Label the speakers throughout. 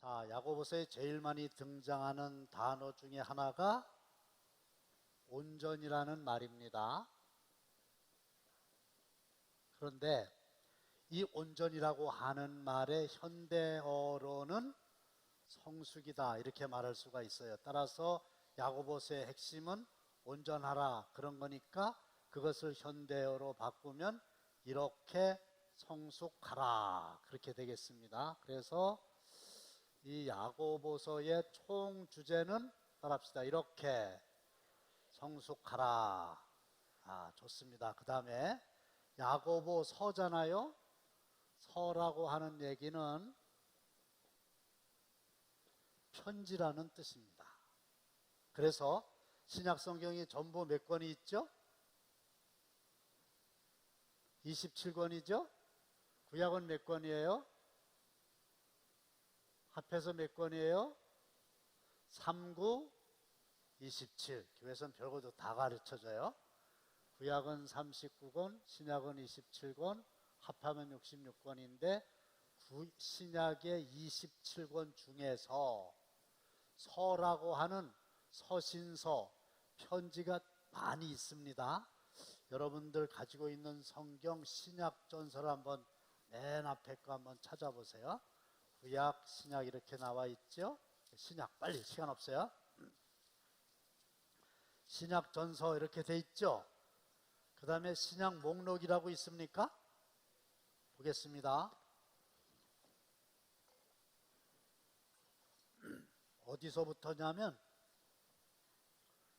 Speaker 1: 야고보서에 제일 많이 등장하는 단어 중에 하나가 온전이라는 말입니다. 그런데 이 온전이라고 하는 말의 현대어로는 성숙이다 이렇게 말할 수가 있어요. 따라서 야고보서의 핵심은 온전하라 그런 거니까 그것을 현대어로 바꾸면 이렇게 성숙하라 그렇게 되겠습니다. 그래서 이 야고보서의 총 주제는 따라합시다. 이렇게 성숙하라. 좋습니다. 그 다음에 야고보 서잖아요. 서라고 하는 얘기는 편지라는 뜻입니다. 그래서 신약 성경이 전부 몇 권이 있죠? 27권이죠? 구약은 몇 권이에요? 합해서 몇 권이에요? 3, 9, 27. 교회에서는 별것도 다 가르쳐줘요. 구약은 39권, 신약은 27권, 합하면 66권인데 신약의 27권 중에서 서라고 하는 서신서, 편지가 많이 있습니다. 여러분들 가지고 있는 성경 신약전서를 한번 맨 앞에 거 한번 찾아보세요. 구약, 신약 이렇게 나와 있죠. 신약 빨리 시간 없어요. 신약전서 이렇게 돼 있죠. 그 다음에 신약 목록이라고 있습니까? 보겠습니다. 어디서부터냐면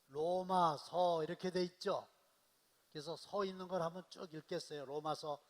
Speaker 1: 로마서 이렇게 돼 있죠. 그래서 서 있는 걸 한번 쭉 읽겠어요. 로마서,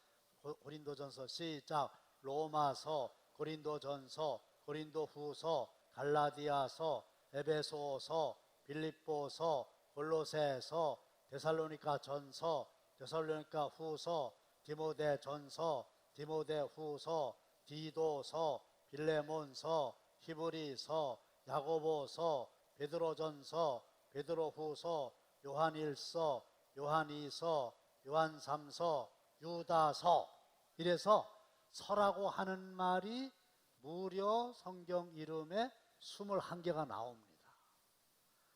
Speaker 1: 고린도전서 시작. 로마서, 고린도전서, 고린도후서, 갈라디아서, 에베소서, 빌립보서, 골로새서, 데살로니가전서, 데살로니가후서, 디모데전서, 디모데후서, 디도서, 빌레몬서, 히브리서, 야고보서, 베드로전서, 베드로후서, 요한일서, 요한이서, 요한삼서, 유다서 이래서 서라고 하는 말이 무려 성경 이름에 21개가 나옵니다.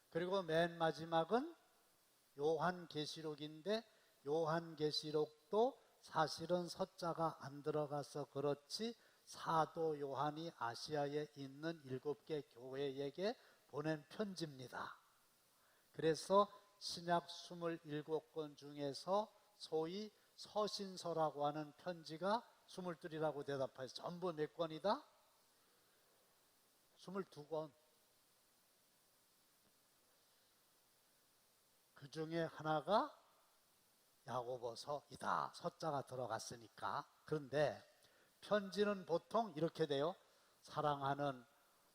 Speaker 1: 그리고 맨 마지막은 요한계시록인데 요한계시록도 사실은 서자가 안 들어가서 그렇지 사도 요한이 아시아에 있는 7개 교회에게 보낸 편지입니다. 그래서 신약 27권 중에서 소위 서신서라고 하는 편지가 22이라고 대답해서 전부 몇 권이다? 22권. 그 중에 하나가 야고보서이다. 서자가 들어갔으니까. 그런데 편지는 보통 이렇게 돼요. 사랑하는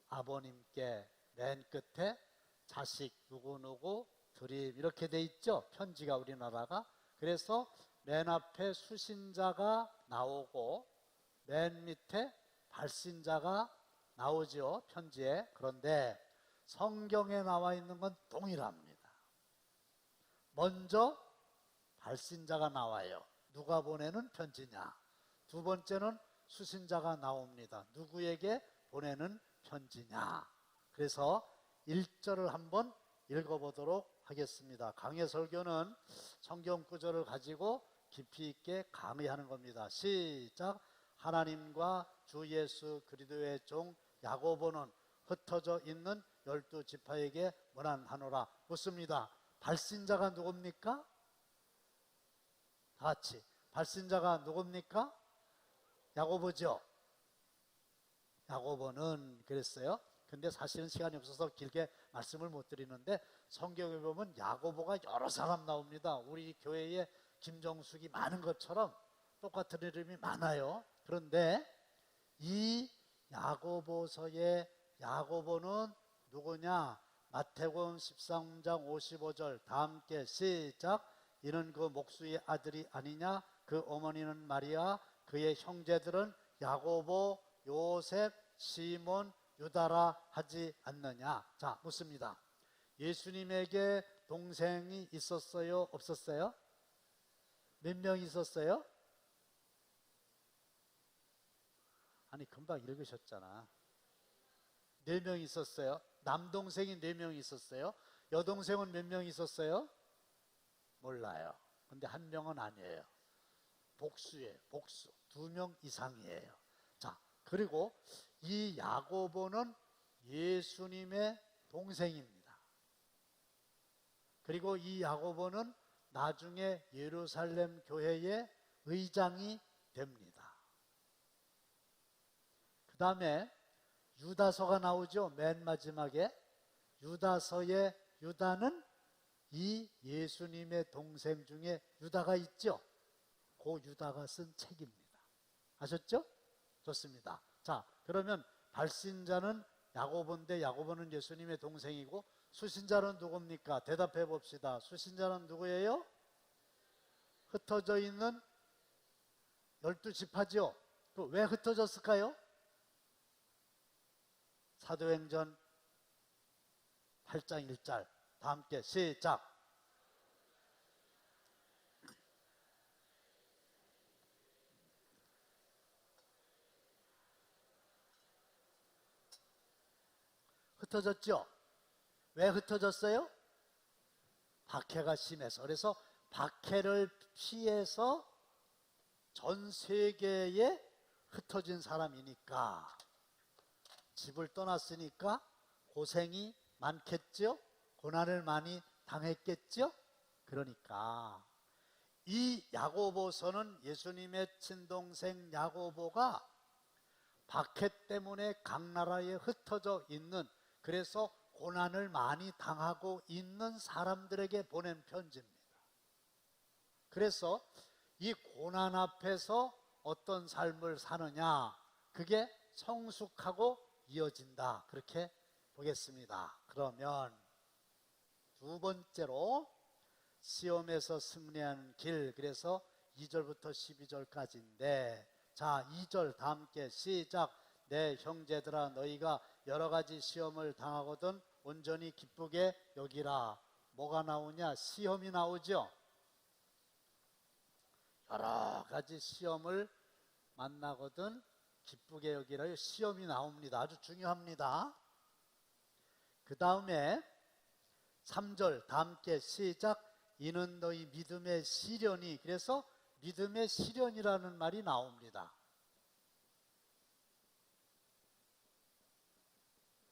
Speaker 1: 아버님께 맨 끝에 자식 누구누구 드림 이렇게 돼 있죠. 편지가 우리나라가. 그래서 맨 앞에 수신자가 나오고 맨 밑에 발신자가 나오죠. 편지에. 그런데 성경에 나와 있는 건 동일합니다. 먼저 발신자가 나와요. 누가 보내는 편지냐. 두 번째는 수신자가 나옵니다. 누구에게 보내는 편지냐. 그래서 1절을 한번 읽어보도록 하겠습니다. 강해 설교는 성경 구절을 가지고 깊이 있게 강의하는 겁니다. 시작. 하나님과 주 예수 그리스도의 종 야고보는 흩어져 있는 12지파에게 문안하노라. 묻습니다. 발신자가 누굽니까? 다 같이. 발신자가 누굽니까? 야고보죠. 야고보는 그랬어요. 근데 사실은 시간이 없어서 길게 말씀을 못 드리는데 성경에 보면 야고보가 여러 사람 나옵니다. 우리 교회에 김정숙이 많은 것처럼 똑같은 이름이 많아요. 그런데 이 야고보서의 야고보는 누구냐? 마태복음 13장 55절 다 함께 시작. 이는 그 목수의 아들이 아니냐? 그 어머니는 마리아, 그의 형제들은 야고보, 요셉, 시몬, 유다라 하지 않느냐? 자, 묻습니다. 예수님에게 동생이 있었어요? 없었어요? 몇 명 있었어요? 아니 금방 읽으셨잖아. 4명 있었어요. 남동생이 4명 있었어요. 여동생은 몇 명 있었어요? 몰라요. 근데 한 명은 아니에요. 복수예요. 복수. 2명 이상이에요. 자, 그리고 이 야고보는 예수님의 동생입니다. 그리고 이 야고보는 나중에 예루살렘 교회의 의장이 됩니다. 그 다음에 유다서가 나오죠. 맨 마지막에 유다서의 유다는 이 예수님의 동생 중에 유다가 있죠. 그 유다가 쓴 책입니다. 아셨죠? 좋습니다. 자, 그러면 발신자는 야고보인데 야고보는 예수님의 동생이고 수신자는 누굽니까? 대답해 봅시다. 수신자는 누구예요? 흩어져 있는 12지파죠. 왜 흩어졌을까요? 사도행전 8장 1절 다 함께 시작. 흩어졌죠? 왜 흩어졌어요? 박해가 심해서. 그래서 박해를 피해서 전 세계에 흩어진 사람이니까 집을 떠났으니까 고생이 많겠죠? 고난을 많이 당했겠죠? 그러니까 이 야고보서는 예수님의 친동생 야고보가 박해 때문에 각 나라에 흩어져 있는, 그래서 고난을 많이 당하고 있는 사람들에게 보낸 편지입니다. 그래서 이 고난 앞에서 어떤 삶을 사느냐, 그게 성숙하고 이어진다, 그렇게 보겠습니다. 그러면 두 번째로 시험에서 승리하는 길, 그래서 2절부터 12절까지인데, 자, 2절 다 함께 시작. 내 형제들아, 너희가 여러 가지 시험을 당하거든 온전히 기쁘게 여기라. 뭐가 나오냐? 시험이 나오죠. 여러 가지 시험을 만나거든 기쁘게 여기라. 시험이 나옵니다. 아주 중요합니다. 그 다음에 3절 다 함께 시작. 이는 너희 믿음의 시련이, 그래서 믿음의 시련이라는 말이 나옵니다.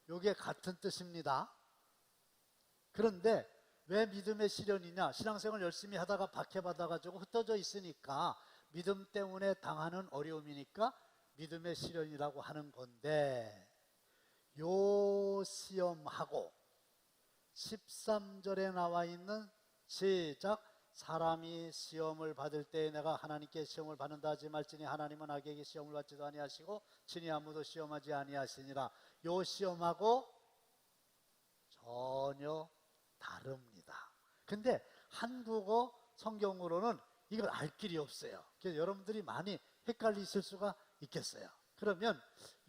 Speaker 1: 요게 같은 뜻입니다. 그런데 왜 믿음의 시련이냐? 신앙생활 열심히 하다가 박해받아가지고 흩어져 있으니까 믿음 때문에 당하는 어려움이니까 믿음의 시련이라고 하는 건데, 요 시험하고 13절에 나와 있는 시작. 사람이 시험을 받을 때에 내가 하나님께 시험을 받는다 하지 말지니 하나님은 악에게 시험을 받지도 아니하시고 친히 아무도 시험하지 아니하시니라. 요 시험하고 전혀 다릅니다. 근데 한국어 성경으로는 이걸 알 길이 없어요. 그래서 여러분들이 많이 헷갈리실 수가 있겠어요. 그러면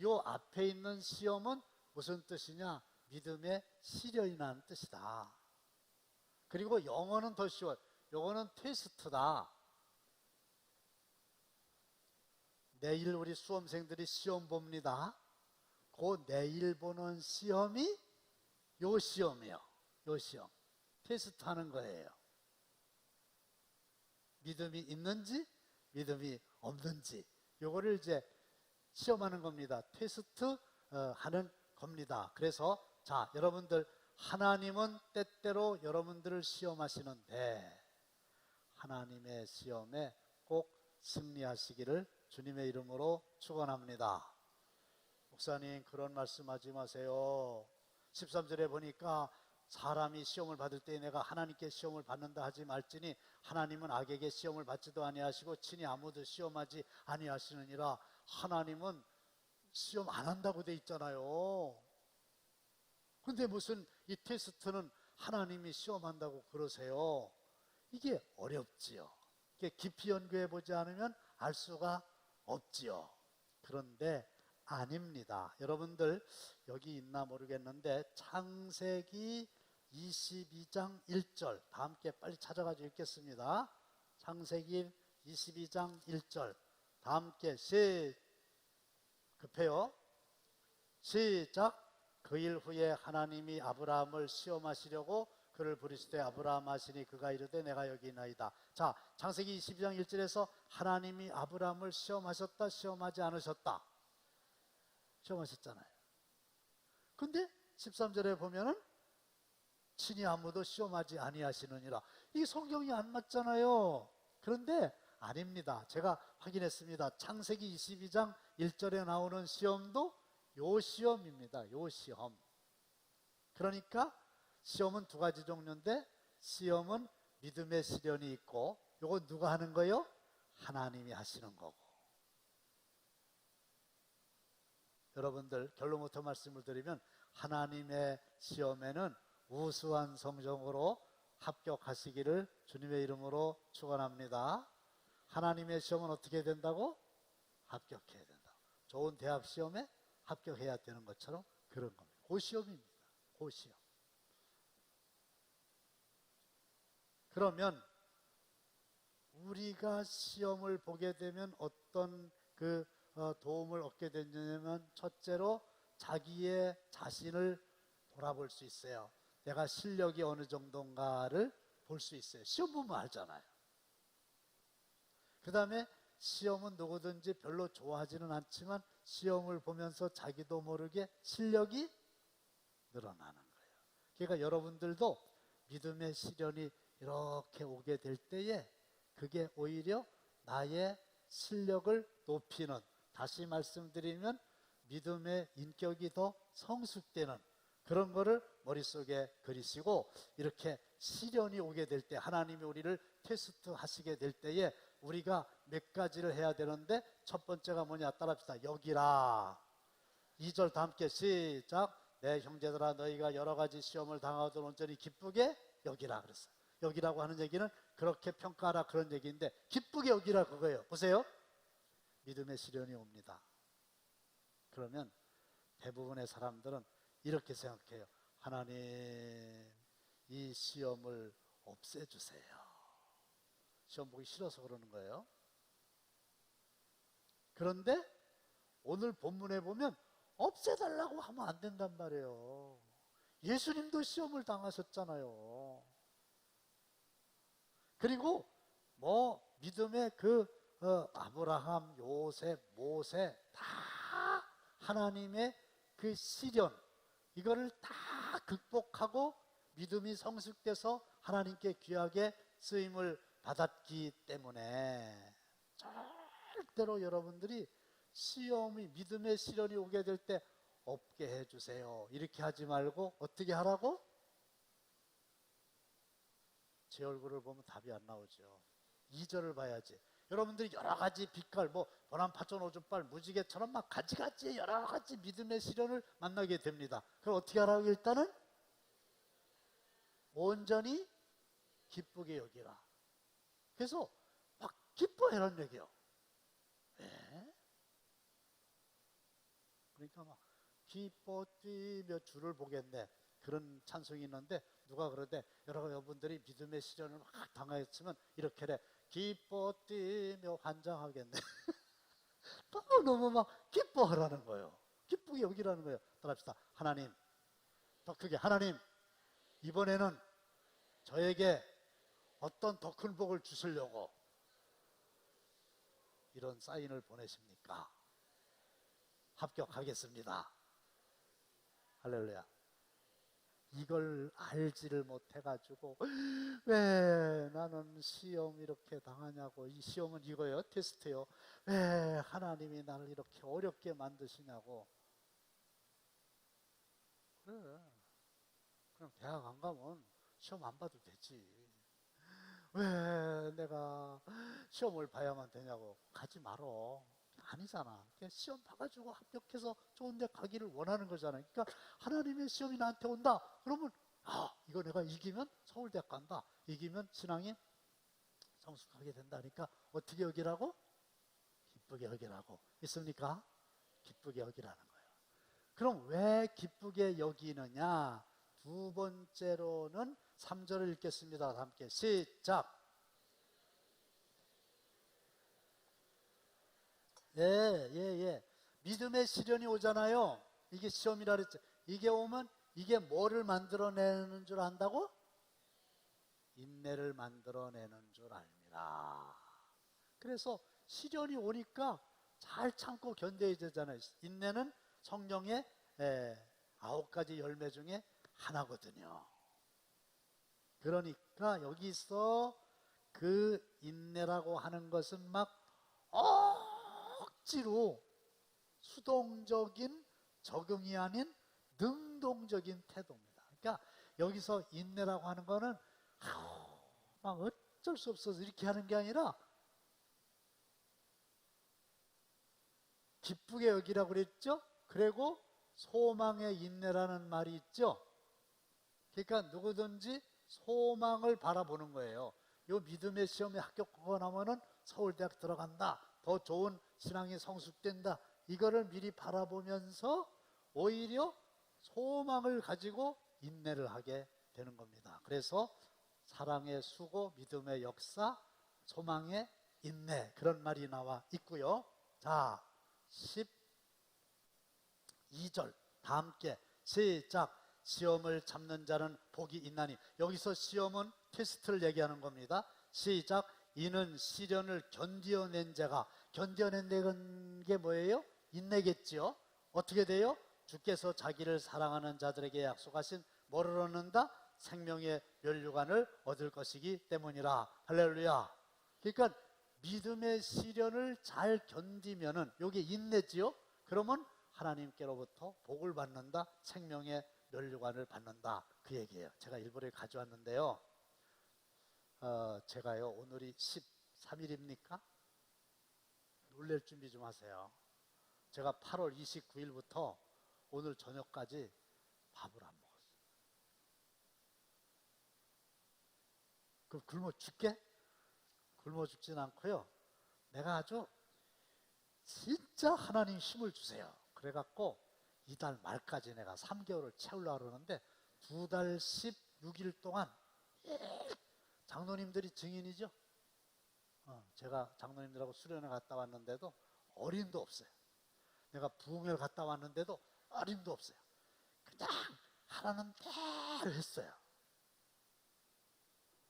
Speaker 1: 요 앞에 있는 시험은 무슨 뜻이냐? 믿음의 시련이라는 뜻이다. 그리고 영어는 더 쉬워요. 요거는 테스트다. 내일 우리 수험생들이 시험 봅니다. 그 내일 보는 시험이 요 시험이에요. 요 시험. 테스트 하는 거예요. 믿음이 있는지 믿음이 없는지 요거를 이제 시험하는 겁니다. 테스트 하는 겁니다. 그래서 자, 여러분들, 하나님은 때때로 여러분들을 시험하시는데 하나님의 시험에 꼭 승리하시기를 주님의 이름으로 축원합니다. 목사님, 그런 말씀하지 마세요. 13절에 보니까 사람이 시험을 받을 때 내가 하나님께 시험을 받는다 하지 말지니 하나님은 악에게 시험을 받지도 아니하시고 친히 아무도 시험하지 아니하시느니라. 하나님은 시험 안 한다고 돼 있잖아요. 근데 무슨 이 테스트는 하나님이 시험한다고 그러세요? 이게 어렵지요. 이게 깊이 연구해 보지 않으면 알 수가 없지요. 그런데 아닙니다. 여러분들 여기 있나 모르겠는데 창세기 22장 1절 다 함께 빨리 찾아가지고 읽겠습니다. 창세기 22장 1절 다 함께 급해요. 시작. 그 일 후에 하나님이 아브라함을 시험하시려고 그를 부르시되 아브라함 하시니 그가 이르되 내가 여기 있나이다. 자, 창세기 22장 1절에서 하나님이 아브라함을 시험하셨다, 시험하지 않으셨다? 시험하셨잖아요. 근데 13절에 보면은 친히 아무도 시험하지 아니하시느니라. 이 성경이 안 맞잖아요. 그런데 아닙니다. 제가 확인했습니다. 창세기 22장 1절에 나오는 시험도 요 시험입니다. 요 시험. 그러니까 시험은 두 가지 종류인데, 시험은 믿음의 시련이 있고, 요거 누가 하는 거요? 하나님이 하시는 거고. 여러분들 결론부터 말씀을 드리면, 하나님의 시험에는 우수한 성적으로 합격하시기를 주님의 이름으로 축원합니다. 하나님의 시험은 어떻게 된다고? 합격해야 된다. 좋은 대학 시험에 합격해야 되는 것처럼 그런 겁니다. 그 시험입니다. 그 시험. 그러면 우리가 시험을 보게 되면 어떤 도움을 얻게 되냐면, 첫째로 자기의 자신을 돌아볼 수 있어요. 내가 실력이 어느 정도인가를 볼 수 있어요. 시험 보면 알잖아요. 그 다음에 시험은 누구든지 별로 좋아하지는 않지만 시험을 보면서 자기도 모르게 실력이 늘어나는 거예요. 그러니까 여러분들도 믿음의 시련이 이렇게 오게 될 때에 그게 오히려 나의 실력을 높이는, 다시 말씀드리면 믿음의 인격이 더 성숙되는 그런 거를 머릿속에 그리시고, 이렇게 시련이 오게 될 때, 하나님이 우리를 테스트 하시게 될 때에 우리가 몇 가지를 해야 되는데, 첫 번째가 뭐냐? 따라합시다. 여기라. 2절 다 함께 시작. 내 형제들아, 너희가 여러 가지 시험을 당하거든 온전히 기쁘게 여기라 그랬어요. 여기라고 하는 얘기는 그렇게 평가하라 그런 얘기인데, 기쁘게 여기라 그거예요. 보세요. 믿음의 시련이 옵니다. 그러면 대부분의 사람들은 이렇게 생각해요. 하나님, 이 시험을 없애주세요. 시험 보기 싫어서 그러는 거예요. 그런데 오늘 본문에 보면 없애달라고 하면 안 된단 말이에요. 예수님도 시험을 당하셨잖아요. 그리고 믿음의 아브라함, 요셉, 모세 다 하나님의 그 시련, 이거를 다 극복하고 믿음이 성숙돼서 하나님께 귀하게 쓰임을 받았기 때문에, 절대로 여러분들이 시험이, 믿음의 시련이 오게 될 때 없게 해주세요 이렇게 하지 말고 어떻게 하라고? 제 얼굴을 보면 답이 안 나오죠. 2절을 봐야지. 여러분들이 여러 가지 빛깔, 보람, 파전, 오줌발, 무지개처럼 막 가지가지 여러 가지 믿음의 시련을 만나게 됩니다. 그럼 어떻게 하라고? 일단은 온전히 기쁘게 여기라. 그래서 막 기뻐해라는 얘기요. 네? 그러니까 막 기뻐 뛰며 주를 보겠네, 그런 찬송이 있는데, 누가 그러대, 여러분들이 믿음의 시련을 막 당하였으면 이렇게 해. 기뻐 뛰며 환장하겠네. 너무 막 기뻐하라는 거예요. 기쁘게 여기라는 거예요. 따라합시다. 하나님, 더 크게. 하나님, 이번에는 저에게 어떤 더 큰 복을 주시려고 이런 사인을 보내십니까? 합격하겠습니다. 할렐루야. 이걸 알지를 못해가지고 왜 나는 시험 이렇게 당하냐고, 이 시험은 이거예요, 테스트예요. 왜 하나님이 나를 이렇게 어렵게 만드시냐고. 그래, 그럼 대학 안 가면 시험 안 봐도 되지. 왜 내가 시험을 봐야만 되냐고. 가지 말어. 아니잖아. 그냥 시험 봐가지고 합격해서 좋은 데 가기를 원하는 거잖아요. 그러니까 하나님의 시험이 나한테 온다 그러면, 이거 내가 이기면 서울대학 간다, 이기면 신앙이 성숙하게 된다니까 어떻게 여기라고? 기쁘게 여기라고. 있습니까? 기쁘게 여기라는 거예요. 그럼 왜 기쁘게 여기느냐? 두 번째로는 3절을 읽겠습니다. 함께 시작. 예. 믿음의 시련이 오잖아요. 이게 시험이라 그랬죠. 이게 오면 이게 뭐를 만들어내는 줄 안다고? 인내를 만들어내는 줄 알미라. 그래서 시련이 오니까 잘 참고 견뎌야 되잖아요. 인내는 성령의 9가지 열매 중에 하나거든요. 그러니까 여기서 그 인내라고 하는 것은 막 억지로 수동적인 적응이 아닌 능동적인 태도입니다. 그러니까 여기서 인내라고 하는 거는 막 어쩔 수 없어서 이렇게 하는 게 아니라 기쁘게 여기라고 그랬죠? 그리고 소망의 인내라는 말이 있죠? 그러니까 누구든지 소망을 바라보는 거예요. 요 믿음의 시험에 합격하고 나면은 서울대학 들어간다. 더 좋은 신앙이 성숙된다. 이거를 미리 바라보면서 오히려 소망을 가지고 인내를 하게 되는 겁니다. 그래서 사랑의 수고, 믿음의 역사, 소망의 인내, 그런 말이 나와 있고요. 자, 12절 다 함께 시작. 시험을 참는 자는 복이 있나니. 여기서 시험은 테스트를 얘기하는 겁니다. 시작. 이는 시련을 견뎌낸 자가. 견뎌낸다는 게 뭐예요? 인내겠지요. 어떻게 돼요? 주께서 자기를 사랑하는 자들에게 약속하신 뭐를 얻는다? 생명의 면류관을 얻을 것이기 때문이라. 할렐루야. 그러니까 믿음의 시련을 잘 견디면은 요게 인내지요. 그러면 하나님께로부터 복을 받는다. 생명의 면류관을 받는다. 그 얘기예요. 제가 일부러 가져왔는데요. 제가요, 오늘이 13일입니까? 놀랄 준비 좀 하세요. 제가 8월 29일부터 오늘 저녁까지 밥을 안 먹었어요. 그럼 굶어 죽게? 굶어 죽진 않고요. 내가 아주 진짜 하나님 힘을 주세요. 그래갖고 이달 말까지 내가 3개월을 채우려고 그러는데 2달 16일 동안 장로님들이 증인이죠. 제가 장로님들하고 수련회 갔다 왔는데도 어림도 없어요. 내가 부흥회를 갔다 왔는데도 어림도 없어요. 그냥 하라는 대로 했어요.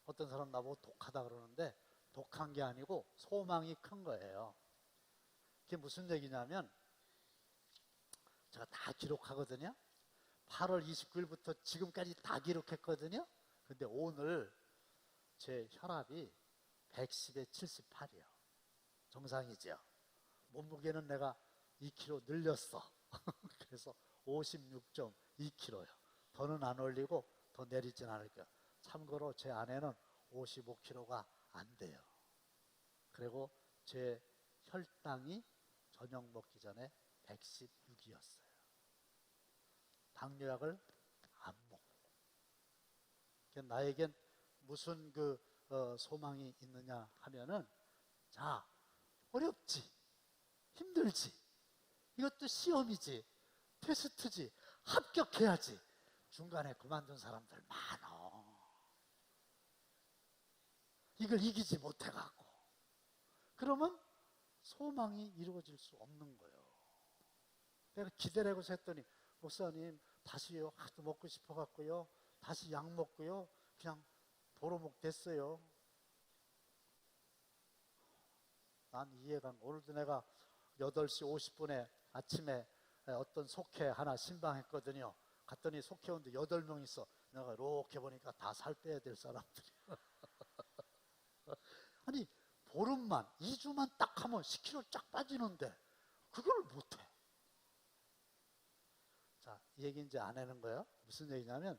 Speaker 1: 어떤 사람 나보고 독하다 그러는데 독한 게 아니고 소망이 큰 거예요. 그게 무슨 얘기냐면 제가 다 기록하거든요. 8월 29일부터 지금까지 다 기록했거든요. 근데 오늘 제 혈압이 110에 78이요. 정상이죠. 몸무게는 내가 2kg 늘렸어. 그래서 56.2kg요. 더는 안 올리고 더 내리진 않을 거예요. 참고로 제 아내는 55kg가 안 돼요. 그리고 제 혈당이 저녁 먹기 전에 116이었어요. 당뇨약을 안 먹고. 나에겐 무슨 소망이 있느냐 하면은, 자, 어렵지, 힘들지, 이것도 시험이지, 테스트지, 합격해야지. 중간에 그만둔 사람들 많어. 이걸 이기지 못해갖고. 그러면 소망이 이루어질 수 없는 거예요. 내가 기대라고 했더니, 목사님 다시요, 하도 먹고 싶어갖고요, 다시 약 먹고요, 그냥 도로목 됐어요. 난 이해가 안 가. 오늘도 내가 8시 50분에 아침에 어떤 속회 하나 신방했거든요. 갔더니 속회원들 8명 있어. 내가 이렇게 보니까 다 살 빼야 될 사람들이. 아니, 보름만, 2주만 딱 하면 10kg 쫙 빠지는데 그걸 못해. 자, 이 얘기 이제 안 하는 거예요. 무슨 얘기냐면,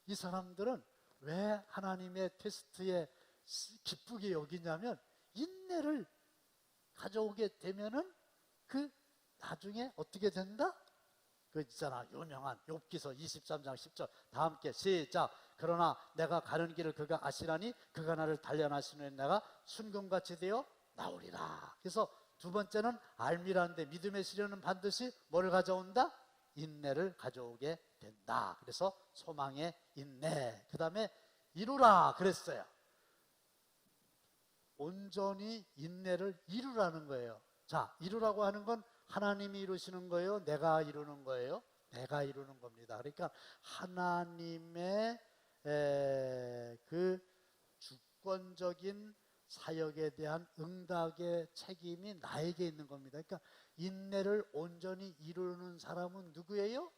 Speaker 1: 이 사람들은 왜 하나님의 테스트에 기쁘게 여기냐면, 인내를 가져오게 되면은 그 나중에 어떻게 된다? 그 있잖아, 유명한 욥기서 23장 10절 다 함께 시작. 그러나 내가 가는 길을 그가 아시라니 그가 나를 단련하시는 내가 순금같이 되어 나오리라. 그래서 두 번째는 알미라는데, 믿음의 시련은 반드시 뭐를 가져온다? 인내를 가져오게 된다. 그래서 소망의 인내. 그 다음에 이루라 그랬어요. 온전히 인내를 이루라는 거예요. 자, 이루라고 하는 건 하나님이 이루시는 거예요? 내가 이루는 거예요? 내가 이루는 겁니다. 그러니까 하나님의 그 주권적인 사역에 대한 응답의 책임이 나에게 있는 겁니다. 그러니까 인내를 온전히 이루는 사람은 누구예요?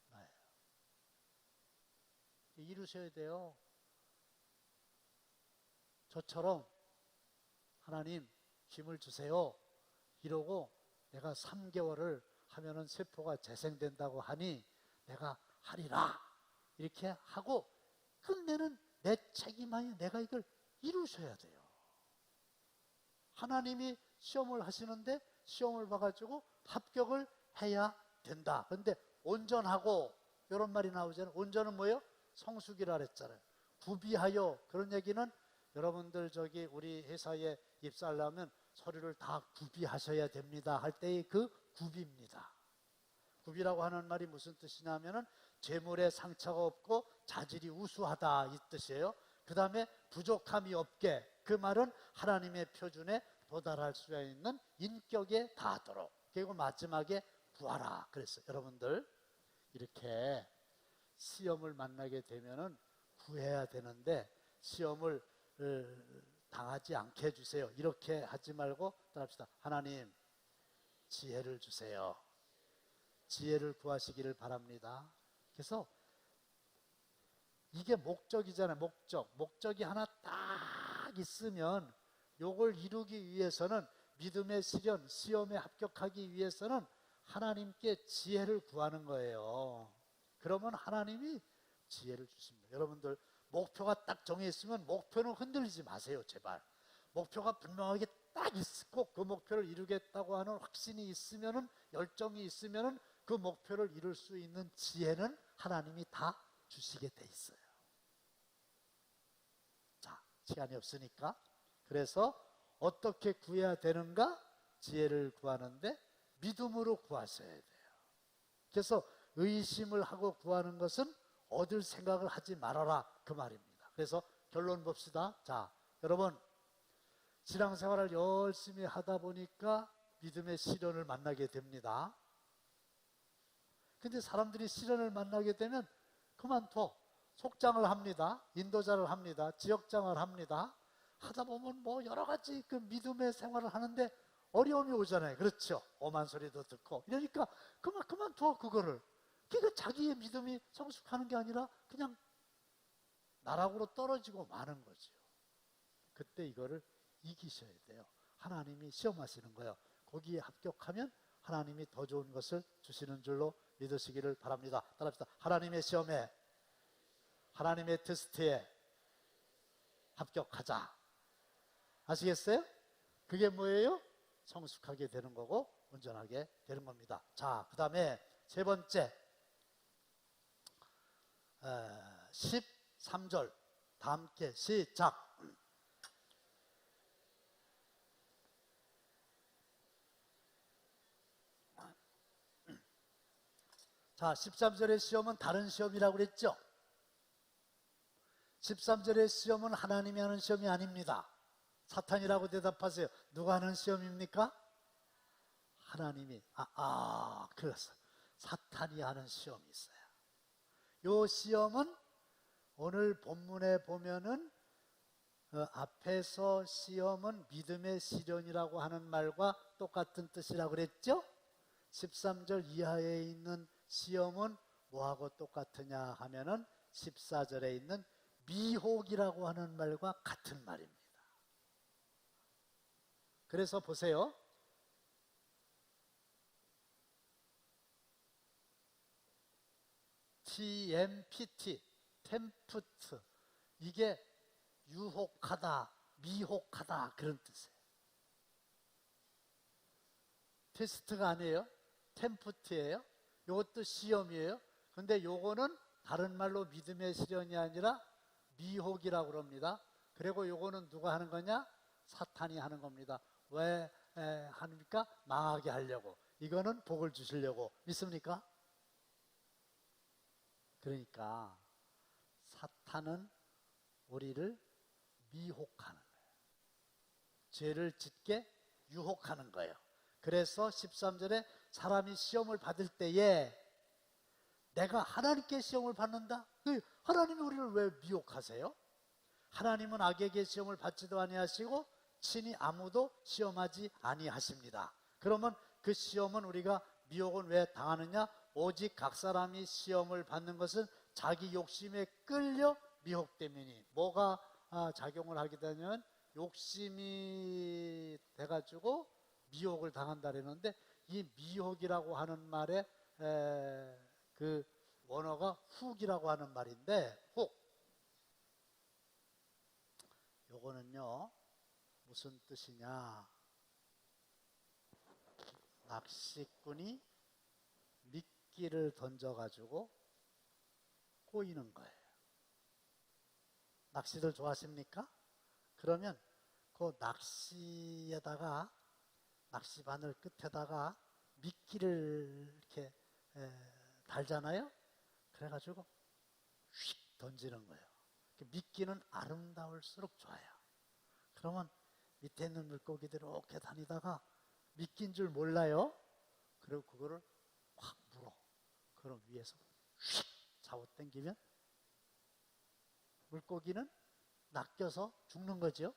Speaker 1: 나예요. 이루셔야 돼요. 저처럼 하나님 힘을 주세요 이러고 내가 3개월을 하면은 세포가 재생된다고 하니 내가 하리라 이렇게 하고 끝내는 내 책임하에 내가 이걸 이루셔야 돼요. 하나님이 시험을 하시는데 시험을 봐가지고 합격을 해야 된다. 그런데 온전하고 이런 말이 나오잖아요. 온전은 뭐예요? 성숙이라 그랬잖아요. 구비하여, 그런 얘기는 여러분들 저기 우리 회사에 입사하려면 서류를 다 구비하셔야 됩니다 할 때의 그 구비입니다. 구비라고 하는 말이 무슨 뜻이냐면은 재물에 상처가 없고 자질이 우수하다 이 뜻이에요. 그 다음에 부족함이 없게, 그 말은 하나님의 표준에 도달할 수 있는 인격에 닿도록, 그리고 마지막에 구하라 그랬어요. 여러분들 이렇게 시험을 만나게 되면은 구해야 되는데 시험을 당하지 않게 해주세요 이렇게 하지 말고 따라합시다. 하나님 지혜를 주세요. 지혜를 구하시기를 바랍니다. 그래서 이게 목적이잖아요. 목적이 하나 딱 있으면 요걸 이루기 위해서는 믿음의 시련, 시험에 합격하기 위해서는 하나님께 지혜를 구하는 거예요. 그러면 하나님이 지혜를 주십니다. 여러분들 목표가 딱 정해 있으면 목표는 흔들리지 마세요. 제발. 목표가 분명하게 딱 있고 그 목표를 이루겠다고 하는 확신이 있으면은, 열정이 있으면은 그 목표를 이룰 수 있는 지혜는 하나님이 다 주시게 돼 있어요. 자, 시간이 없으니까 그래서 어떻게 구해야 되는가? 지혜를 구하는데 믿음으로 구하셔야 돼요. 그래서 의심을 하고 구하는 것은 얻을 생각을 하지 말아라 그 말입니다. 그래서 결론 봅시다. 자, 여러분 신앙생활을 열심히 하다 보니까 믿음의 시련을 만나게 됩니다. 근데 사람들이 시련을 만나게 되면 그만둬. 속장을 합니다. 인도자를 합니다. 지역장을 합니다. 하다 보면 뭐 여러 가지 그 믿음의 생활을 하는데 어려움이 오잖아요. 그렇죠? 오만 소리도 듣고 이러니까 그만둬 그거를. 그러니까 자기의 믿음이 성숙하는 게 아니라 그냥 나락으로 떨어지고 마는 거죠. 그때 이거를 이기셔야 돼요. 하나님이 시험하시는 거예요. 거기에 합격하면 하나님이 더 좋은 것을 주시는 줄로 믿으시기를 바랍니다. 따라합시다. 하나님의 시험에, 하나님의 테스트에 합격하자. 아시겠어요? 그게 뭐예요? 성숙하게 되는 거고 온전하게 되는 겁니다. 자, 그 다음에 세 번째 13절 다 함께 시작. 자, 13절의 시험은 다른 시험이라고 그랬죠? 13절의 시험은 하나님이 하는 시험이 아닙니다. 사탄이라고 대답하세요. 누가 하는 시험입니까? 하나님이. 그래서 사탄이 하는 시험이 있어요. 이 시험은 오늘 본문에 보면은 앞에서 시험은 믿음의 시련이라고 하는 말과 똑같은 뜻이라고 그랬죠? 13절 이하에 있는 시험은 뭐하고 똑같으냐 하면은 14절에 있는 미혹이라고 하는 말과 같은 말입니다. 그래서 보세요. TMPT, 템프트, 이게 유혹하다, 미혹하다 그런 뜻이에요. 테스트가 아니에요. 템프트예요. 이것도 시험이에요. 근데 요거는 다른 말로 믿음의 시련이 아니라 미혹이라고 그럽니다. 그리고 요거는 누가 하는 거냐? 사탄이 하는 겁니다. 왜 합니까? 망하게 하려고. 이거는 복을 주시려고. 믿습니까? 그러니까 사탄은 우리를 미혹하는 거예요. 죄를 짓게 유혹하는 거예요. 그래서 13절에 사람이 시험을 받을 때에 내가 하나님께 시험을 받는다? 하나님이 우리를 왜 미혹하세요? 하나님은 악에게 시험을 받지도 아니하시고 친히 아무도 시험하지 아니하십니다. 그러면 그 시험은 우리가 미혹은 왜 당하느냐? 오직 각 사람이 시험을 받는 것은 자기 욕심에 끌려 미혹되미니. 뭐가 작용을 하게 되면 욕심이 돼가지고 미혹을 당한다 그러는데, 이 미혹이라고 하는 말에 그 원어가 훅이라고 하는 말인데, 훅, 요거는요 무슨 뜻이냐? 낚시꾼이 미끼를 던져가지고 꼬이는 거예요. 낚시를 좋아하십니까? 그러면 그 낚시에다가, 낚시바늘 끝에다가 미끼를 이렇게 달잖아요. 그래가지고 휙 던지는 거예요. 미끼는 아름다울수록 좋아요. 그러면 밑에 있는 물고기들이 이렇게 다니다가 미끼인 줄 몰라요. 그리고 그거를 확 물어. 그럼 위에서 휙 잡아당기면 물고기는 낚여서 죽는 거죠.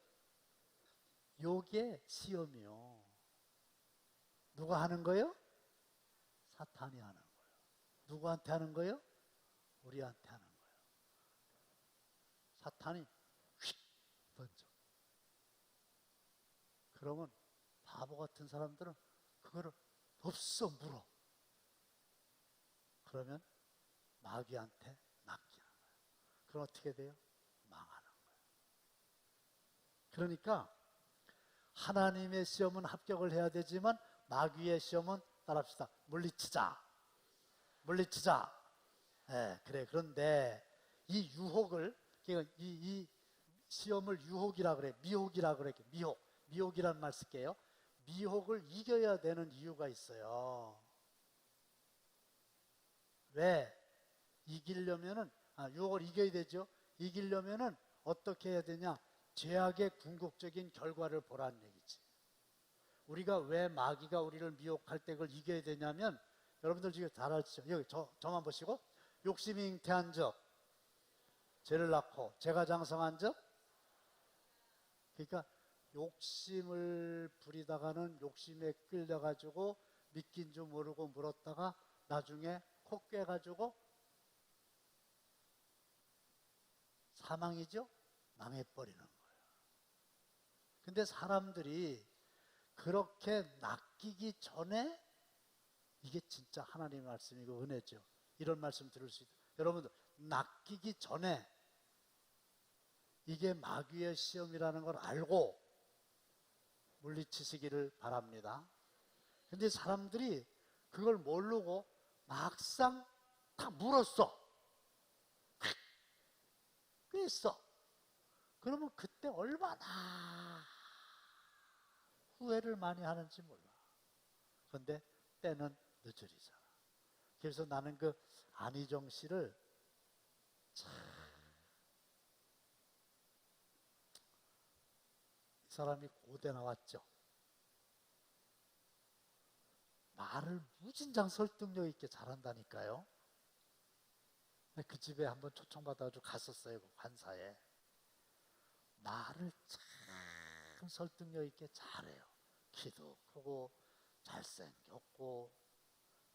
Speaker 1: 요게 시험이요. 누가 하는 거예요? 사탄이 하는 거예요. 누구한테 하는 거예요? 우리한테 하는 거예요. 사탄이 휙 던져. 그러면 바보 같은 사람들은 그거를 덥석 물어. 그러면 마귀한테 낚이는 거예요. 그럼 어떻게 돼요? 망하는 거예요. 그러니까 하나님의 시험은 합격을 해야 되지만 마귀의 시험은, 따라합시다, 물리치자. 물리치자. 그래. 그런데 이 유혹을, 이 시험을 유혹이라 그래. 미혹이라 그래. 미혹이라는 말 쓸게요. 미혹을 이겨야 되는 이유가 있어요. 왜? 이기려면은, 유혹을 이겨야 되죠. 이기려면은 어떻게 해야 되냐? 죄악의 궁극적인 결과를 보라는 얘기지. 우리가 왜 마귀가 우리를 미혹할 때 그걸 이겨야 되냐면, 여러분들 지금 잘 아시죠? 여기 저만 보시고, 욕심이 잉태한 적, 죄를 낳고 죄가 장성한 적. 그러니까 욕심을 부리다가는 욕심에 끌려가지고 미낀 줄 모르고 물었다가 나중에 코 꿰가지고 사망이죠? 망해버리는 거예요. 근데 사람들이 그렇게 낚이기 전에, 이게 진짜 하나님의 말씀이고 은혜죠. 이런 말씀 들을 수 있다. 여러분들, 낚이기 전에 이게 마귀의 시험이라는 걸 알고 물리치시기를 바랍니다. 근데 사람들이 그걸 모르고 막상 다 물었어. 그랬어. 그러면 그때 얼마나 후회를 많이 하는지 몰라. 그런데 때는 늦으리잖아. 그래서 나는 그 안희정 씨를 참, 이 사람이 고대 나왔죠. 말을 무진장 설득력 있게 잘한다니까요. 그 집에 한번 초청받아가지고 갔었어요. 그 관사에. 말을 참 설득력 있게 잘해요. 키도 크고 잘생겼고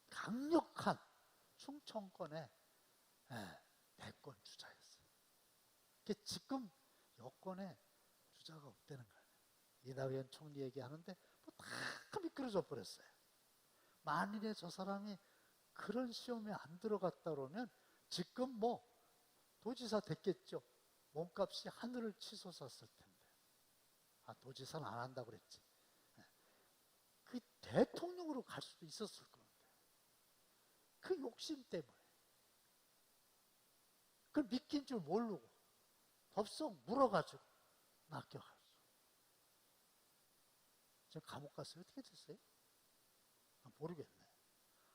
Speaker 1: 강력한 충청권의 대권 주자였어요. 지금 여권에 주자가 없다는 거예요. 이낙연 총리 얘기하는데 다 미끄러져 버렸어요. 만일에 저 사람이 그런 시험에 안 들어갔다 그러면 지금 뭐 도지사 됐겠죠. 몸값이 하늘을 치솟았을 텐데. 도지사는 안 한다고 그랬지. 그 대통령으로 갈 수도 있었을 건데. 그 욕심 때문에. 그걸 믿긴 줄 모르고 덥석 물어가지고 낚여갔어. 지금 감옥 갔어요? 어떻게 됐어요? 모르겠네.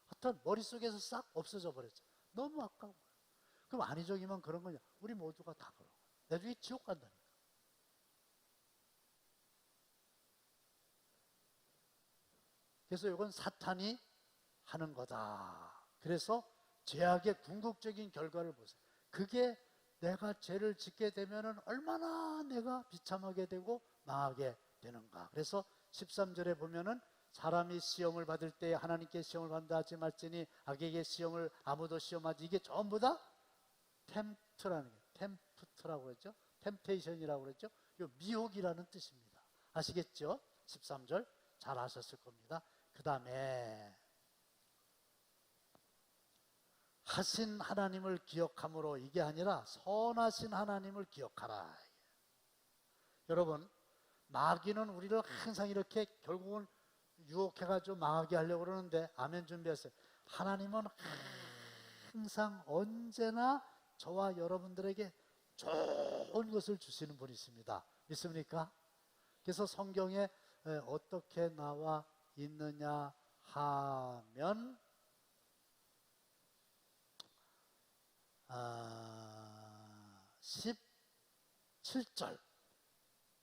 Speaker 1: 하여튼 머릿속에서 싹 없어져 버렸죠. 너무 아까운 거야. 그럼 안희정이면 그런 거냐? 우리 모두가 다 그런 거야. 나중에 지옥 간다니까. 그래서 이건 사탄이 하는 거다. 그래서 죄악의 궁극적인 결과를 보세요. 그게 내가 죄를 짓게 되면은 얼마나 내가 비참하게 되고 망하게 되는가. 그래서 13절에 보면은 사람이 시험을 받을 때 하나님께 시험을 받는다 하지 말지니 악에게 시험을 아무도 시험하지. 이게 전부 다 템프트라는 게 템프트라고 그랬죠. 템테이션이라고 그랬죠. 이 미혹이라는 뜻입니다. 아시겠죠? 13절 잘 아셨을 겁니다. 그 다음에 하신 하나님을 기억함으로 이게 아니라 선하신 하나님을 기억하라. 여러분, 마귀는 우리를 항상 이렇게 결국은 유혹해가지고 망하게 하려고 그러는데, 아멘 준비했어요. 하나님은 항상 언제나 저와 여러분들에게 좋은 것을 주시는 분이십니다. 믿습니까? 그래서 성경에 어떻게 나와 있느냐 하면 17절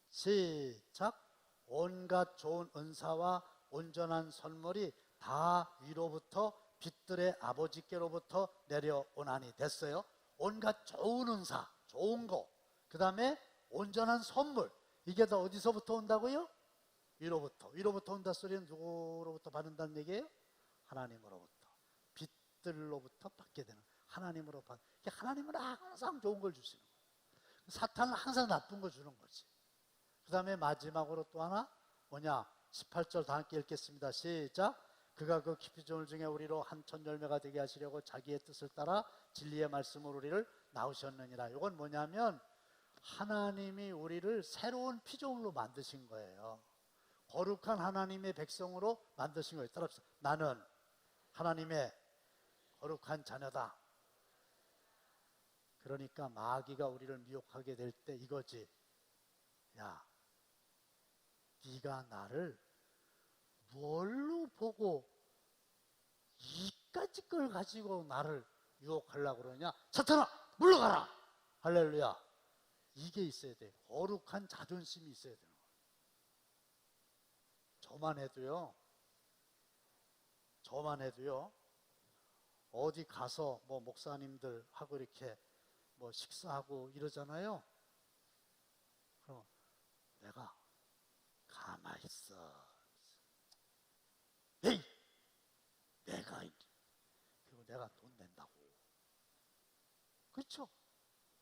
Speaker 1: 시작. 온갖 좋은 은사와 온전한 선물이 다 위로부터 빛들의 아버지께로부터 내려오나니. 됐어요. 온갖 좋은 은사, 좋은 거, 그 다음에 온전한 선물, 이게 다 어디서부터 온다고요? 위로부터. 위로부터 온다 소리는 누구로부터 받는다는 얘기예요? 하나님으로부터. 빛들로부터 받게 되는, 하나님으로 받. 하나님은 항상 좋은 걸 주시는 거예요. 사탄은 항상 나쁜 거 주는 거지. 그 다음에 마지막으로 또 하나 뭐냐? 18절 다 함께 읽겠습니다. 시작. 그가 그 깊이 좋은 중에 우리로 한천 열매가 되게 하시려고 자기의 뜻을 따라 진리의 말씀으로 우리를 낳으셨느니라. 이건 뭐냐면 하나님이 우리를 새로운 피조물로 만드신 거예요. 거룩한 하나님의 백성으로 만드신 거예요. 따라합시다. 나는 하나님의 거룩한 자녀다. 그러니까 마귀가 우리를 미혹하게 될 때 이거지. 야, 네가 나를 뭘로 보고 이까지 걸 가지고 나를 유혹하려고 그러냐? 사탄아, 물러가라! 할렐루야. 이게 있어야 돼. 거룩한 자존심이 있어야 되는 거예요. 저만 해도요, 어디 가서 뭐 목사님들하고 이렇게 뭐 식사하고 이러잖아요. 그럼 내가 가만히 있어. 에이! 그리고 내가 돈 낸다고. 그렇죠?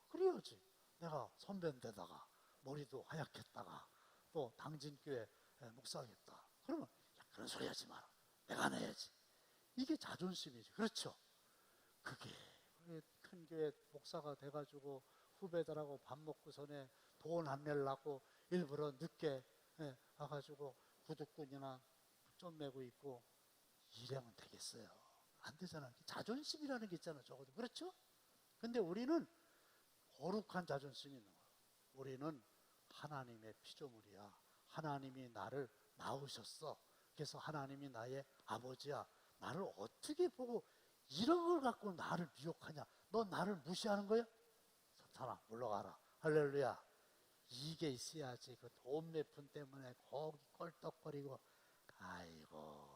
Speaker 1: 그래야지. 내가 선배인데다가 머리도 하얗겠다가 또 당진교회 목사하겠다. 그러면 야, 그런 소리 하지 마라. 내가 내야지. 이게 자존심이지. 그렇죠? 그게 큰 교회 목사가 돼가지고 후배들하고 밥 먹고 전에 돈 안 내려고 일부러 늦게 와가지고 구두끈이나 좀 메고 있고 이러면 되겠어요? 안 되잖아요. 자존심이라는 게 있잖아요. 적어도. 그렇죠? 근데 우리는 거룩한 자존심이 있는 거예요. 우리는 하나님의 피조물이야. 하나님이 나를 낳으셨어. 그래서 하나님이 나의 아버지야. 나를 어떻게 보고 이런 걸 갖고 나를 미혹하냐? 너 나를 무시하는 거야? 사탄아, 물러가라. 할렐루야. 이게 있어야지. 그 돈 몇 푼 때문에 거기 껄떡거리고, 아이고.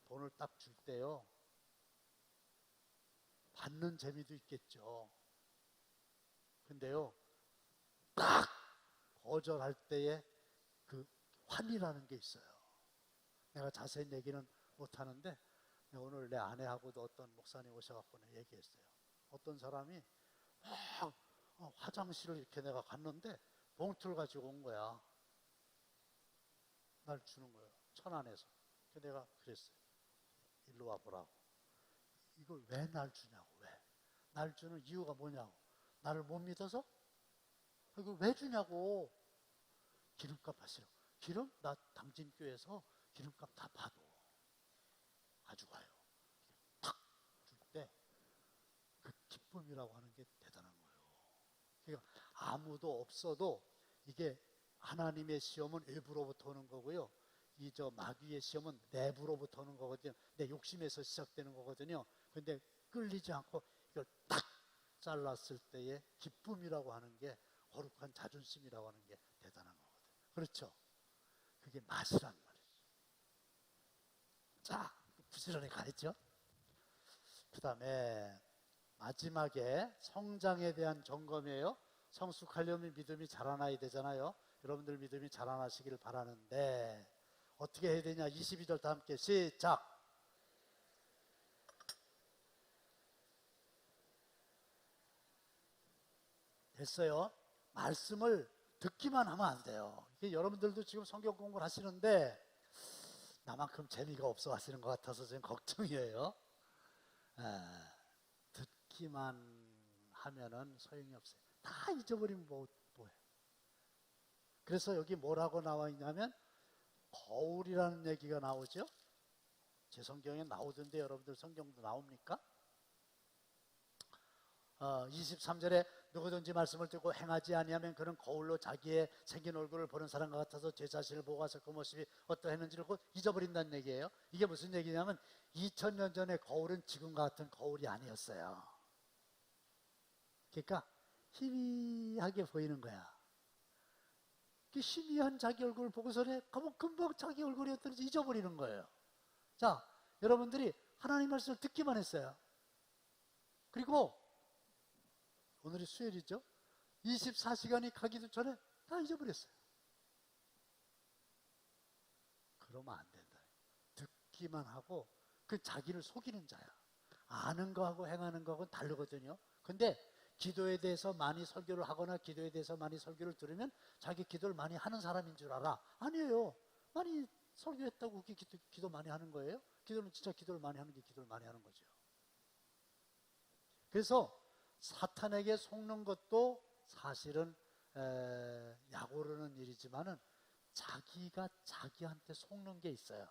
Speaker 1: 돈을 딱 줄 때요, 받는 재미도 있겠죠. 근데요, 딱 거절할 때의 그 환이라는 게 있어요. 내가 자세히 얘기는 못하는데 오늘 내 아내하고도 어떤 목사님 오셔갖고 얘기했어요. 어떤 사람이 막 화장실을 이렇게 내가 갔는데 봉투를 가지고 온 거야. 날 주는 거예요. 천안에서. 내가 그랬어요. 일로 와보라고. 이걸 왜 날 주냐고. 왜? 날 주는 이유가 뭐냐고. 나를 못 믿어서? 이걸 왜 주냐고. 기름값 하시라고. 기름? 나 당진교에서 기름값 다 봐도 가져가요. 탁 줄 때 그 기쁨이라고 하는 게 대단한 거예요. 그러니까 아무도 없어도 이게 하나님의 시험은 일부로부터 오는 거고요. 이 저 마귀의 시험은 내부로부터 오는 거거든요. 내 욕심에서 시작되는 거거든요. 근데 끌리지 않고 이걸 딱 잘랐을 때의 기쁨이라고 하는 게, 거룩한 자존심이라고 하는 게 대단한 거거든요. 그렇죠? 그게 맛이란 말이죠. 자, 부지런히 가야죠. 그 다음에 마지막에 성장에 대한 점검이에요. 성숙하려면 믿음이 자라나야 되잖아요. 여러분들 믿음이 자라나시기를 바라는데 어떻게 해야 되냐? 22절 다 함께 시작. 됐어요. 말씀을 듣기만 하면 안 돼요. 이게 여러분들도 지금 성경 공부를 하시는데 나만큼 재미가 없어 하시는 것 같아서 지금 걱정이에요. 듣기만 하면은 소용이 없어요. 다 잊어버리면 뭐해. 그래서 여기 뭐라고 나와 있냐면 거울이라는 얘기가 나오죠. 제 성경에 나오던데 여러분들 성경도 나옵니까? 23절에 누구든지 말씀을 듣고 행하지 아니하면 그는 거울로 자기의 생긴 얼굴을 보는 사람과 같아서 제 자신을 보고 와서 그 모습이 어떠했는지를 곧 잊어버린다는 얘기예요. 이게 무슨 얘기냐면 2000년 전에 거울은 지금과 같은 거울이 아니었어요. 그러니까 희미하게 보이는 거야. 희미한 자기 얼굴을 보고서는 가면 금방 자기 얼굴이었던지 잊어버리는 거예요. 자, 여러분들이 하나님 말씀을 듣기만 했어요. 그리고 오늘이 수요일이죠. 24시간이 가기도 전에 다 잊어버렸어요. 그러면 안 된다. 듣기만 하고 그 자기를 속이는 자야. 아는 거하고 행하는 거하고는 다르거든요. 근데 기도에 대해서 많이 설교를 하거나 기도에 대해서 많이 설교를 들으면 자기 기도를 많이 하는 사람인 줄 알아. 아니에요. 많이 설교했다고 그게 기도 많이 하는 거예요? 기도는 진짜 기도를 많이 하는 게 기도를 많이 하는 거죠. 그래서 사탄에게 속는 것도 사실은 약오르는 일이지만은 자기가 자기한테 속는 게 있어요.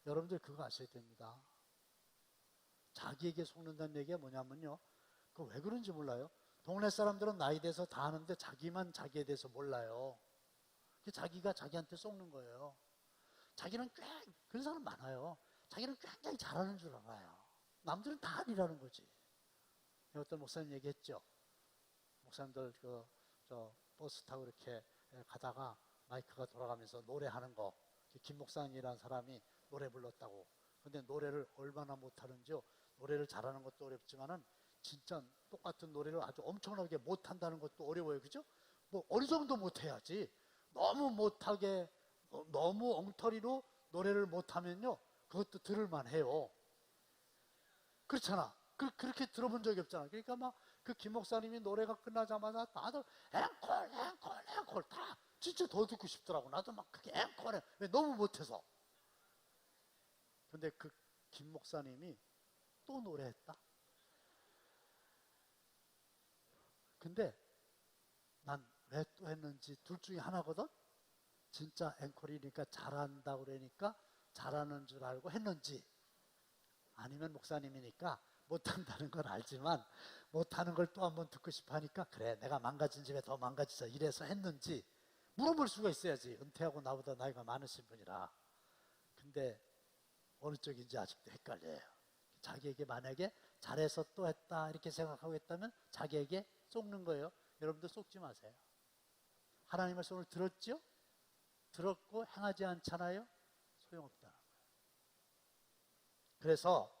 Speaker 1: 여러분들 그거 아셔야 됩니다. 자기에게 속는다는 얘기가 뭐냐면요. 그 왜 그런지 몰라요. 동네 사람들은 나에 대해서 다 아는데 자기만 자기에 대해서 몰라요. 자기가 자기한테 속는 거예요. 자기는 그런 사람 많아요. 자기는 굉장히 잘하는 줄 알아요. 남들은 다 아니라는 거지. 어떤 목사님 얘기했죠. 목사님들 저 버스 타고 이렇게 가다가 마이크가 돌아가면서 노래하는 거. 김 목사님이라는 사람이 노래 불렀다고. 근데 노래를 얼마나 못하는지요. 노래를 잘하는 것도 어렵지만은 진짜 똑같은 노래를 아주 엄청나게 못한다는 것도 어려워요. 그죠? 뭐 어느 정도 못해야지. 너무 못하게 너무 엉터리로 노래를 못하면요. 그것도 들을만 해요. 그렇잖아. 그렇게 들어본 적이 없잖아. 그러니까 막 그 김 목사님이 노래가 끝나자마자 다들 앵콜 다 진짜 더 듣고 싶더라고. 나도 막 그게 앵콜해. 왜 너무 못해서. 근데 그 김 목사님이 또 노래했다. 근데 난 왜 또 했는지 둘 중에 하나거든. 진짜 앵콜이니까 잘한다고 그러니까 잘하는 줄 알고 했는지 아니면 목사님이니까 못한다는 걸 알지만 못하는 걸 또 한번 듣고 싶어 하니까 그래 내가 망가진 집에 더 망가지자 이래서 했는지 물어볼 수가 있어야지. 은퇴하고 나보다 나이가 많으신 분이라. 근데 어느 쪽인지 아직도 헷갈려요. 자기에게 만약에 잘해서 또 했다 이렇게 생각하고 했다면 자기에게 속는 거예요. 여러분들 속지 마세요. 하나님 말씀을 들었죠? 들었고 행하지 않잖아요? 소용없다는 거예요. 그래서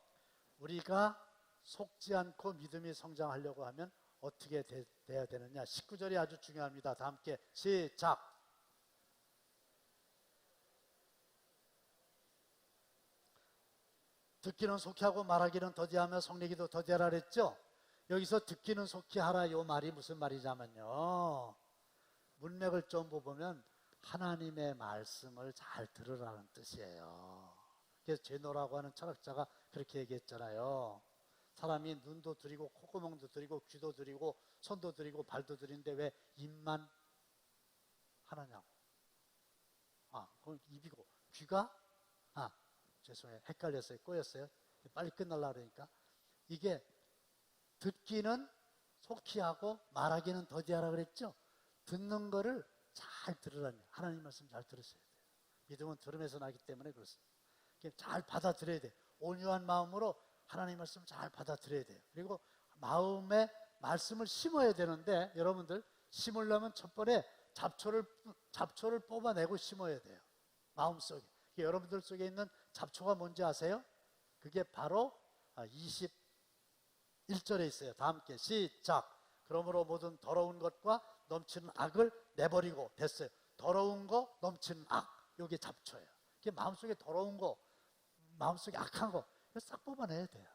Speaker 1: 우리가 속지 않고 믿음이 성장하려고 하면 어떻게 돼야 되느냐. 19절이 아주 중요합니다. 다 함께 시작. 듣기는 속히 하고 말하기는 더디하며 성내기도 더디하라 그랬죠. 여기서 듣기는 속히 하라 이 말이 무슨 말이냐면요. 문맥을 좀 보면 하나님의 말씀을 잘 들으라는 뜻이에요. 그래서 제노라고 하는 철학자가 그렇게 얘기했잖아요. 사람이 눈도 들이고 콧구멍도 들이고 귀도 들이고 손도 들이고 발도 들이는데 왜 입만 하나냐고. 그건 입이고 귀가 죄송해요. 헷갈렸어요. 꼬였어요. 빨리 끝날라 그러니까. 이게 듣기는 속히 하고 말하기는 더디하라 그랬죠. 듣는 거를 잘 들으라니. 하나님 말씀 잘 들으셔야 돼요. 믿음은 들음에서 나기 때문에 그렇습니다. 잘 받아들여야 돼요. 온유한 마음으로 하나님 말씀 잘 받아들여야 돼요. 그리고 마음에 말씀을 심어야 되는데 여러분들 심으려면 첫 번에 잡초를 뽑아내고 심어야 돼요. 마음속에. 여러분들 속에 있는 잡초가 뭔지 아세요? 그게 바로 21절에 있어요. 다 함께 시작. 그러므로 모든 더러운 것과 넘치는 악을 내버리고 됐어요. 더러운 거, 넘치는 악. 이게 잡초예요. 이게 마음속에 더러운 거, 마음속에 악한 거, 이거 싹 뽑아내야 돼요.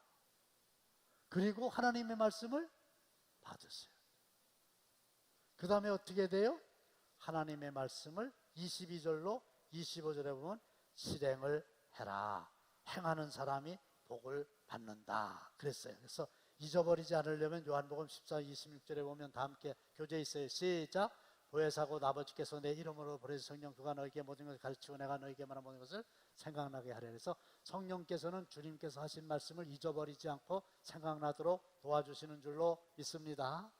Speaker 1: 그리고 하나님의 말씀을 받으세요. 그 다음에 어떻게 돼요? 하나님의 말씀을 22절로 25절에 보면 실행을 해라. 행하는 사람이 복을 받는다. 그랬어요. 그래서 잊어버리지 않으려면 요한복음 14, 26절에 보면 다 함께 교재 있어요. 시작. 보혜사고 아버지께서 내 이름으로 보내신 성령 그가 너에게 모든 것을 가르치고 내가 너에게 말한 모든 것을 생각나게 하려 해서 성령께서는 주님께서 하신 말씀을 잊어버리지 않고 생각나도록 도와주시는 줄로 믿습니다.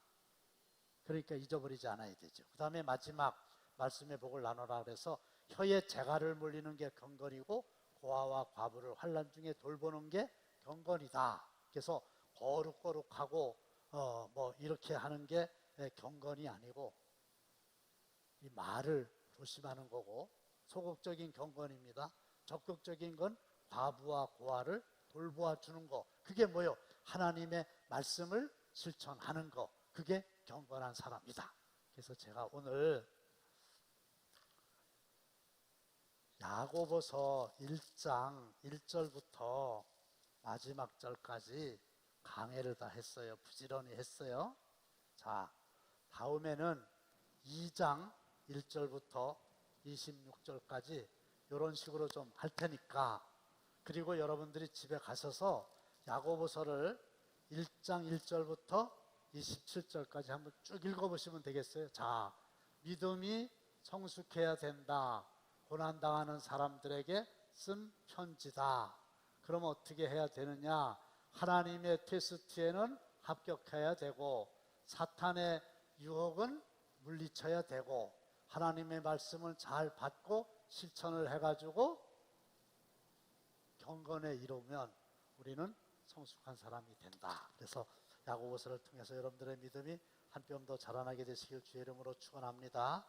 Speaker 1: 그러니까 잊어버리지 않아야 되죠. 그 다음에 마지막 말씀의 복을 나눠라 그래서 혀에 재갈을 물리는 게 경건이고 고아와 과부를 환난 중에 돌보는 게 경건이다. 그래서 거룩거룩하고 뭐 이렇게 하는 게 경건이 아니고 이 말을 조심하는 거고 소극적인 경건입니다. 적극적인 건 과부와 고아를 돌보아 주는 거. 그게 뭐요? 하나님의 말씀을 실천하는 거. 그게 경건한 사람이다. 그래서 제가 오늘 야고보서 1장 1절부터 마지막 절까지 강해를 다 했어요. 부지런히 했어요. 자, 다음에는 2장 1절부터 26절까지 이런 식으로 좀 할 테니까, 그리고 여러분들이 집에 가셔서 야고보서를 1장 1절부터 27절까지 한번 쭉 읽어보시면 되겠어요. 자, 믿음이 성숙해야 된다. 고난당하는 사람들에게 쓴 편지다. 그럼 어떻게 해야 되느냐? 하나님의 테스트에는 합격해야 되고 사탄의 유혹은 물리쳐야 되고 하나님의 말씀을 잘 받고 실천을 해가지고 경건에 이르면 우리는 성숙한 사람이 된다. 그래서 야고보서를 통해서 여러분들의 믿음이 한 뼘 더 자라나게 되시길 주의 이름으로 축원합니다.